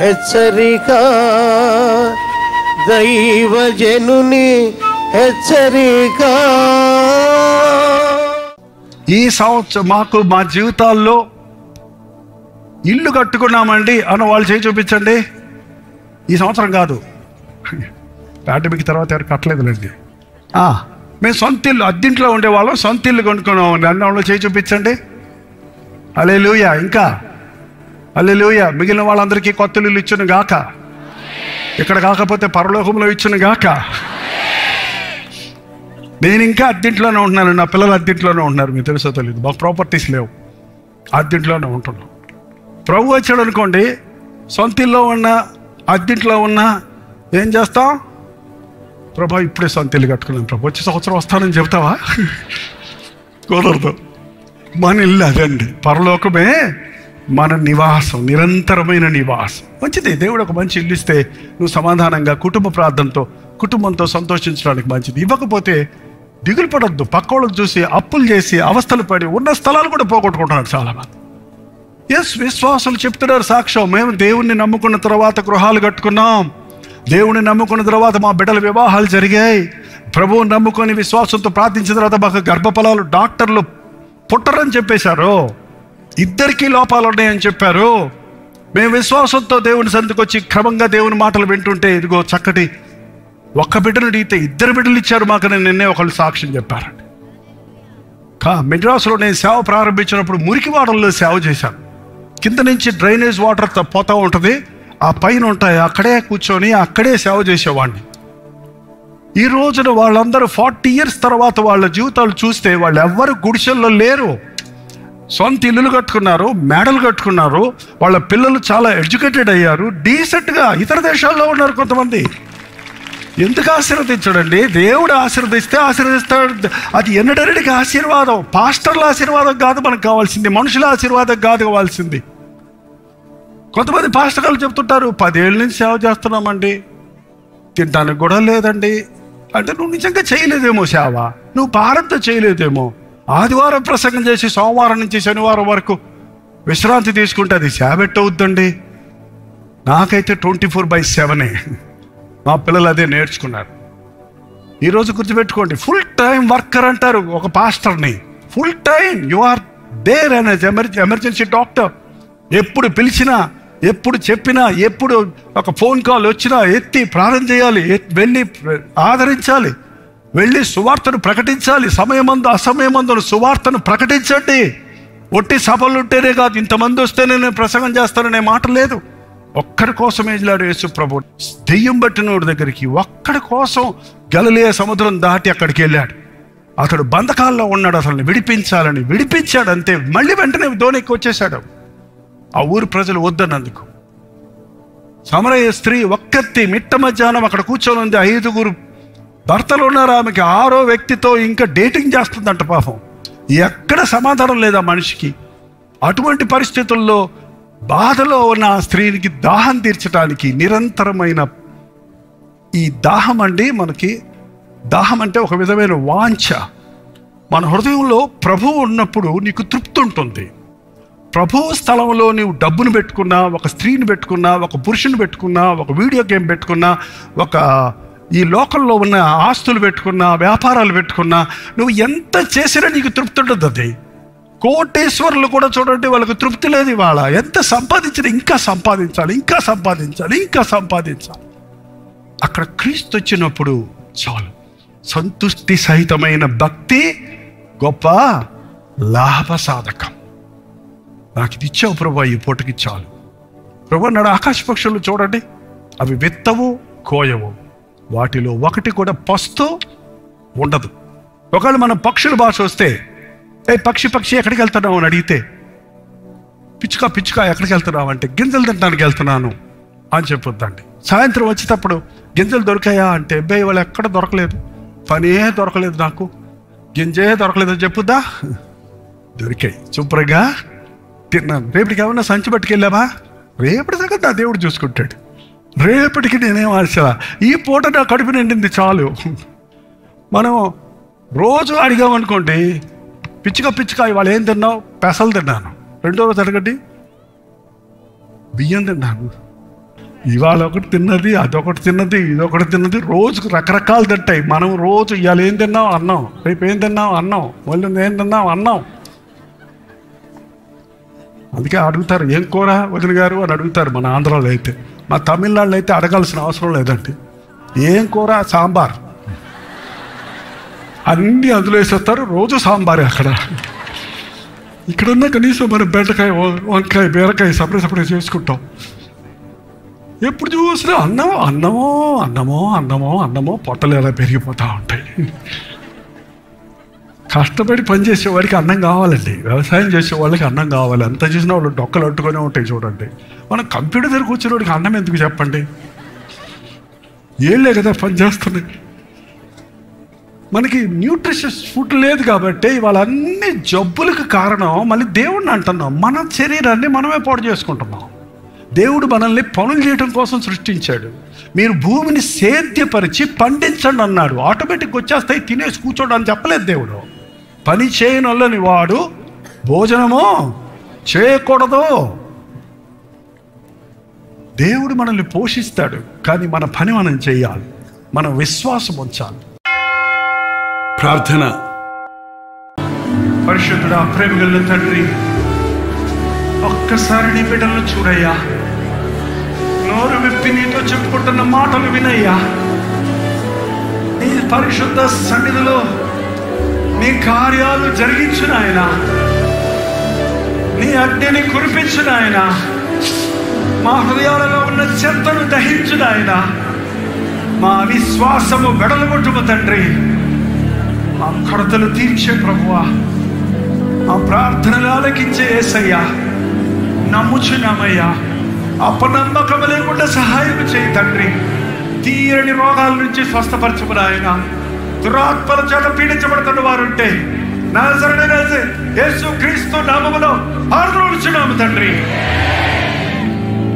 హెచ్చరిక, దైవజనుని హెచ్చరిక. ఈ సంవత్సరం మాకు మా జీవితాల్లో ఇల్లు కట్టుకున్నామండి అన్న వాళ్ళు చేయి చూపించండి. ఈ సంవత్సరం కాదు, పాండమిక్ తర్వాత ఎవరు కట్టలేదులేండి. మేము సొంత ఇల్లు, అద్దెంట్లో ఉండేవాళ్ళం, సొంత ఇల్లు కొనుక్కున్నాం అన్న వాళ్ళు చేయి చూపించండి. హల్లెలూయా. ఇంకా హల్లెలూయా. మిగిలిన వాళ్ళందరికీ కొత్త ఇల్లు ఇచ్చును గాక, ఇక్కడ కాకపోతే పరలోకంలో ఇచ్చును గాక. నేను ఇంకా అద్దెంట్లోనే ఉంటున్నాను, నా పిల్లలు అద్దెంట్లోనే ఉంటున్నారు. మీకు తెలుసో తెలియదు, మాకు ప్రాపర్టీస్ లేవు, అద్దెంట్లోనే ఉంటున్నాం. ప్రభు వచ్చాడు అనుకోండి, సొంత ఇల్లు ఉన్నా అద్దెంట్లో ఉన్నా ఏం చేస్తాం? ప్రభు ఇప్పుడే సొంత ఇల్లు కట్టుకున్నాను ప్రభు, వచ్చే సంవత్సరం వస్తానని చెప్తావా? కుదరదు. మన ఇల్లు అదండి, పరలోకమే మన నివాసం, నిరంతరమైన నివాసం. మంచిది, దేవుడు ఒక మంచి ఇల్లు ఇస్తే నువ్వు సమాధానంగా కుటుంబ ప్రార్థనతో కుటుంబంతో సంతోషించడానికి మంచిది. ఇవ్వకపోతే దిగులు పడొద్దు. పక్కోళ్ళకు చూసి అప్పులు చేసి అవస్థలు పడి ఉన్న స్థలాలు కూడా పోగొట్టుకుంటున్నారు చాలామంది. విశ్వాసులు చెప్తున్నారు సాక్ష్యం, మేము దేవుణ్ణి నమ్ముకున్న తర్వాత గృహాలు కట్టుకున్నాం, దేవుణ్ణి నమ్ముకున్న తర్వాత మా బిడ్డల వివాహాలు జరిగాయి, ప్రభువుని నమ్ముకొని విశ్వాసంతో ప్రార్థించిన తర్వాత మాకు గర్భఫలాలు డాక్టర్లు పుట్టరని చెప్పేశారు, ఇద్దరికీ లోపాలు ఉన్నాయని చెప్పారు. మేము విశ్వాసంతో దేవుని సందుకు వచ్చి క్రమంగా దేవుని మాటలు వింటుంటే ఇదిగో చక్కటి ఒక్క బిడ్డను అడిగితే 2 బిడ్డలు ఇచ్చారు మాకు. నిన్నే ఒకళ్ళు సాక్ష్యం చెప్పారండి. మెడ్రాస్లో నేను సేవ ప్రారంభించినప్పుడు మురికివాడల్లో సేవ చేశాను. కింద నుంచి డ్రైనేజ్ వాటర్ పోతూ ఉంటుంది, ఆ పైన ఉంటాయి, అక్కడే కూర్చొని అక్కడే సేవ చేసేవాడిని. ఈ రోజున వాళ్ళందరూ 40 years తర్వాత వాళ్ళ జీవితాలు చూస్తే వాళ్ళు ఎవ్వరు గుడిసెల్లో లేరు, సొంత ఇల్లులు కట్టుకున్నారు, మేడలు కట్టుకున్నారు, వాళ్ళ పిల్లలు చాలా ఎడ్యుకేటెడ్ అయ్యారు, డీసెంట్గా ఇతర దేశాల్లో ఉన్నారు కొంతమంది. ఎందుకు ఆశీర్వదించడండి? దేవుడు ఆశీర్వదిస్తే ఆశీర్వదిస్తాడు. అది ఎన్నడరికి ఆశీర్వాదం, పాస్టర్ల ఆశీర్వాదం కాదు మనకు కావాల్సింది, మనుషుల ఆశీర్వాదం కాదు కావాల్సింది. కొంతమంది పాస్టర్లు చెప్తుంటారు 10 ఏళ్ళ నుంచి సేవ చేస్తున్నామండి, తినడానికి కూడా లేదండి అంటే నువ్వు నిజంగా చేయలేదేమో సేవ, నువ్వు భారంతో చేయలేదేమో. ఆదివారం ప్రసంగం చేసి సోమవారం నుంచి శనివారం వరకు విశ్రాంతి తీసుకుంటే అది సేవ అవుద్దండి. నాకైతే 24/7 మా పిల్లలు అదే నేర్చుకున్నారు. ఈరోజు గుర్తుపెట్టుకోండి, ఫుల్ టైం వర్కర్ అంటారు ఒక పాస్టర్ని. Full time you are there అనే ఎమర్జెన్సీ డాక్టర్. ఎప్పుడు పిలిచినా, ఎప్పుడు చెప్పినా, ఎప్పుడు ఒక ఫోన్ కాల్ వచ్చినా ఎత్తి ప్రార్థన చేయాలి, వెళ్ళి ఆదరించాలి, వెళ్ళి సువార్తను ప్రకటించాలి. సమయమందు అసమయమందు సువార్తను ప్రకటించండి. ఒట్టి సభలు ఉంటేనే కాదు, ఇంతమంది వస్తేనే నేను ప్రసంగం చేస్తాననే మాట లేదు. ఒక్కడి కోసం ఏజలాడు యేసు ప్రభు. దెయ్యం పట్టినోడి దగ్గరికి ఒక్కడి కోసం గలిలయ సముద్రం దాటి అక్కడికి వెళ్ళాడు. అతడు బంధకాల్లో ఉన్నాడు, అతన్ని విడిపించాలని విడిపించాడు. అంతే, మళ్ళీ వెంటనే ధోనికి వచ్చేసాడు. ఆ ఊరు ప్రజలు వద్దన్నందుకు సమరయ స్త్రీ ఒక్కత్తి మిట్ట మధ్యాహ్నం అక్కడ కూర్చొని ఉంది. 5 భర్తలు ఉన్నారు, ఆమెకి 6వ వ్యక్తితో ఇంకా డేటింగ్ చేస్తుందంట. పాపం ఎక్కడ సమాధానం లేదా మనిషికి. అటువంటి పరిస్థితుల్లో బాధలో ఉన్న ఆ స్త్రీకి దాహం తీర్చడానికి నిరంతరమైన ఈ దాహం అండి. మనకి దాహం అంటే ఒక విధమైన వాంఛ. మన హృదయంలో ప్రభువు ఉన్నప్పుడు నీకు తృప్తి ఉంటుంది. ప్రభువు స్థలంలో నీవు డబ్బును పెట్టుకున్నా, ఒక స్త్రీని పెట్టుకున్నా, ఒక పురుషుని పెట్టుకున్నా, ఒక వీడియో గేమ్ పెట్టుకున్నా, ఒక ఈ లోకంలో ఉన్న ఆస్తులు పెట్టుకున్నా, వ్యాపారాలు పెట్టుకున్నా, నువ్వు ఎంత చేసినా నీకు తృప్తి ఉండదు. అది కోటేశ్వరులు కూడా చూడండి, వాళ్ళకి తృప్తి లేదు. ఇవాళ ఎంత సంపాదించినా ఇంకా సంపాదించాలి, ఇంకా సంపాదించాలి, ఇంకా సంపాదించాలి. అక్కడ క్రీస్తు వచ్చినప్పుడు చాలు. సంతుష్టి సహితమైన భక్తి గొప్ప లాభసాధకం. నాకు ఇది ఇచ్చావు ప్రభు, ఈ పూటకి చాలు ప్రభు అన్నాడు. ఆకాశ పక్షులు చూడండి, అవి విత్తవు కోయవు, వాటిలో ఒకటి కూడా పస్తు ఉండదు. ఒకవేళ మనం పక్షుల భాష వస్తే, ఏ పక్షి ఎక్కడికి వెళ్తున్నావు అని అడిగితే, పిచ్చుక ఎక్కడికి వెళ్తున్నావు అంటే గింజలు తినడానికి వెళ్తున్నాను అని చెప్పొద్దండి. సాయంత్రం వచ్చేటప్పుడు గింజలు దొరికాయా అంటే, అబ్బాయి వాళ్ళు ఎక్కడ దొరకలేదు, పనే దొరకలేదు, నాకు గింజే దొరకలేదు అని చెప్పుద్దా? దొరికాయి, శుభ్రంగా తిన్నాను. రేపటికి ఏమన్నా సంచి పట్టుకెళ్ళావా? రేపటి సంగతి నా దేవుడు చూసుకుంటాడు. రేపటికి నేనేం ఆశ, ఈ పూట నా కడుపు నిండింది చాలు. మనం రోజు అడిగామనుకోండి, పిచ్చుక ఇవాళ ఏం తిన్నావు? పెసలు తిన్నాను. 2వ రోజు అడగండి, బియ్యం తిన్నాను. ఇవాళ ఒకటి తిన్నది, అదొకటి తిన్నది, ఇదొకటి తిన్నది, రోజుకు రకరకాలు తింటాయి. మనం రోజు ఇవాళ ఏం తిన్నాం అన్నం, రేపు ఏం తిన్నాం అన్నం, మళ్ళీ ఏం తిన్నాం అన్నం. అందుకే అడుగుతారు ఏం కూర వదిన గారు అని అడుగుతారు మన ఆంధ్రాలో అయితే. మా తమిళనాడులో అయితే అడగాల్సిన అవసరం లేదండి. ఏం కూర? సాంబార్. అన్నీ అందులో వేసేస్తారు, రోజు సాంబారే అక్కడ. ఇక్కడున్న కనీసం మనం బెండకాయ, వంకాయ, బీరకాయ సపరేట్ చేసుకుంటాం. ఎప్పుడు చూసినా అన్నమో అన్నమో అన్నమో అన్నమో అన్నమో, పొట్టలు ఎలా పెరిగిపోతూ ఉంటాయి. కష్టపడి పనిచేసేవాడికి అన్నం కావాలండి, వ్యవసాయం చేసేవాళ్ళకి అన్నం కావాలి. అంత చేసిన వాళ్ళు డొక్కలు అట్టుకునే ఉంటాయి చూడండి. మనం కంప్యూటర్ దగ్గర కూర్చున్నవాడికి అన్నం ఎందుకు చెప్పండి? ఏళ్ళే కదా పని చేస్తున్నాయి. మనకి న్యూట్రిషియస్ ఫుడ్ లేదు కాబట్టి ఇవాళ అన్ని జబ్బులకు కారణం మళ్ళీ దేవుడిని అంటున్నాం. మన శరీరాన్ని మనమే పాడు చేసుకుంటున్నాం. దేవుడు మనల్ని పనులు చేయడం కోసం సృష్టించాడు. మీరు భూమిని సేద్యపరిచి పండించండి అన్నాడు. ఆటోమేటిక్గా వచ్చేస్తాయి, తినేసి కూర్చోడు అని చెప్పలేదు దేవుడు. పని చేయనొల్లని వాడు భోజనము చేయకూడదు. దేవుడు మనల్ని పోషిస్తాడు, కానీ మన పని మనం చేయాలి, మన విశ్వాసం ఉంచాలి. ప్రార్థన. పరిశుద్ధుడా, ప్రేమ గల తండ్రి, ఒక్కసారి నీ బిడ్డలను చూడయ్యా. నోరు విప్పి నీతో చెప్పుకుంటున్న మాటలు వినయ్యా. నీ పరిశుద్ధ సన్నిధిలో నీ కార్యాలు జరిగించిన ఆయన, నీ అగ్నిని కురిపించిన ఆయన, మా హృదయాలలో ఉన్న చెత్తను దహించిన ఆయన, మా విశ్వాసము వెడలగొట్టుము తండ్రి. మా కొరతలు తీర్చే ప్రభువా, మా ప్రార్థనలు ఆలకించే యేసయ్యా, నమ్ముచున్నామయ్యా. అపనమ్మకం లేకుండా సహాయం చేయి తండ్రి. తీరని రోగాల నుంచి స్వస్థపరచుకుని ఆయన, దురాత్మల చేత పీడించబడుతున్న వారుంటే నజరేయుడైన యేసుక్రీస్తు నామములో ఆర్ద్రోలుచున్నాము తండ్రి.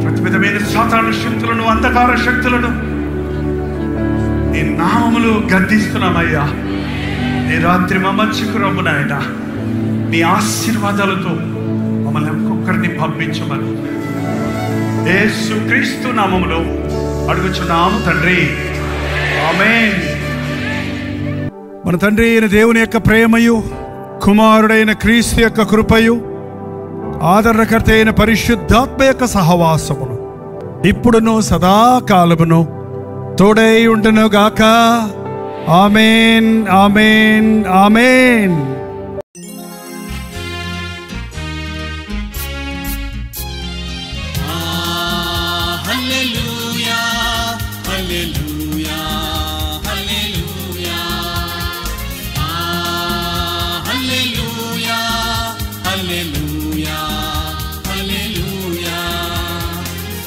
ప్రతి విధమైన సాతాను శక్తులను, అంధకార శక్తులను నీ నామములు గద్దిస్తున్నామయ్యా. నీ రాత్రి మా మధ్యకు రమ్ము నాయన. నీ ఆశీర్వాదాలతో మమ్మల్ని ఒక్కొక్కరిని పంపించమని యేసుక్రీస్తు నామములో అడుగుచున్నాము తండ్రి, ఆమేన్. మన తండ్రి అయిన దేవుని యొక్క ప్రేమయు, కుమారుడైన క్రీస్తు యొక్క కృపయు, ఆదరణకర్త అయిన పరిశుద్ధాత్మ యొక్క సహవాసమును ఇప్పుడును సదాకాలమును తోడై ఉండును గాక. ఆమేన్, ఆమేన్, ఆమేన్.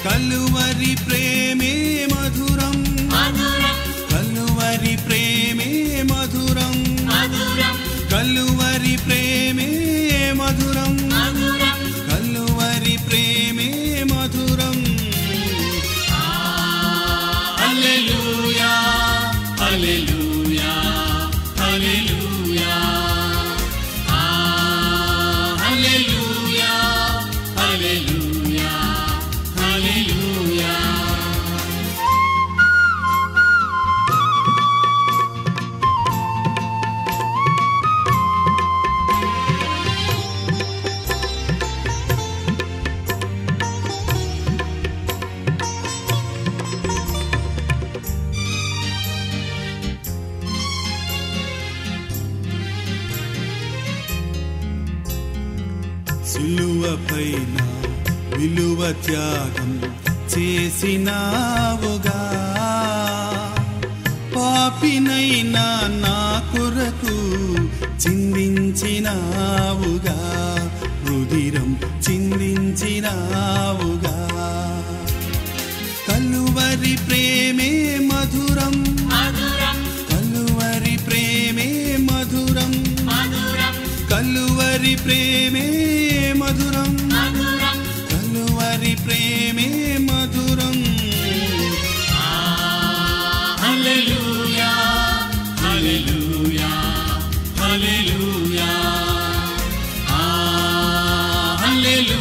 కలువరి ప్రేమే మధురం, కలువరి ప్రేమే మధురం, కలువరి ప్రేమే మధురం, కలువరి ప్రేమే మధురం. హల్లెలూయా, హల్లెలూయా, హల్లెలూయా, హల్లెలూయా, హల్లెలూయా, హల్లెలూయా. సిలువపైన విలువ త్యాగం చేసినావుగా, పాపినైనా నా కొరకు చిందించినావుగా, రుధిరం చిందించినావుగా. కలువరి ప్రేమే మధురం, కలువరి ప్రేమే మధురం, కలువరి ప్రేమే మధురం, కలువరి ప్రేమే మధురం. హల్లెలూయా, హల్లెలూయా, హల్లెలూయా, హల్లెలూయా.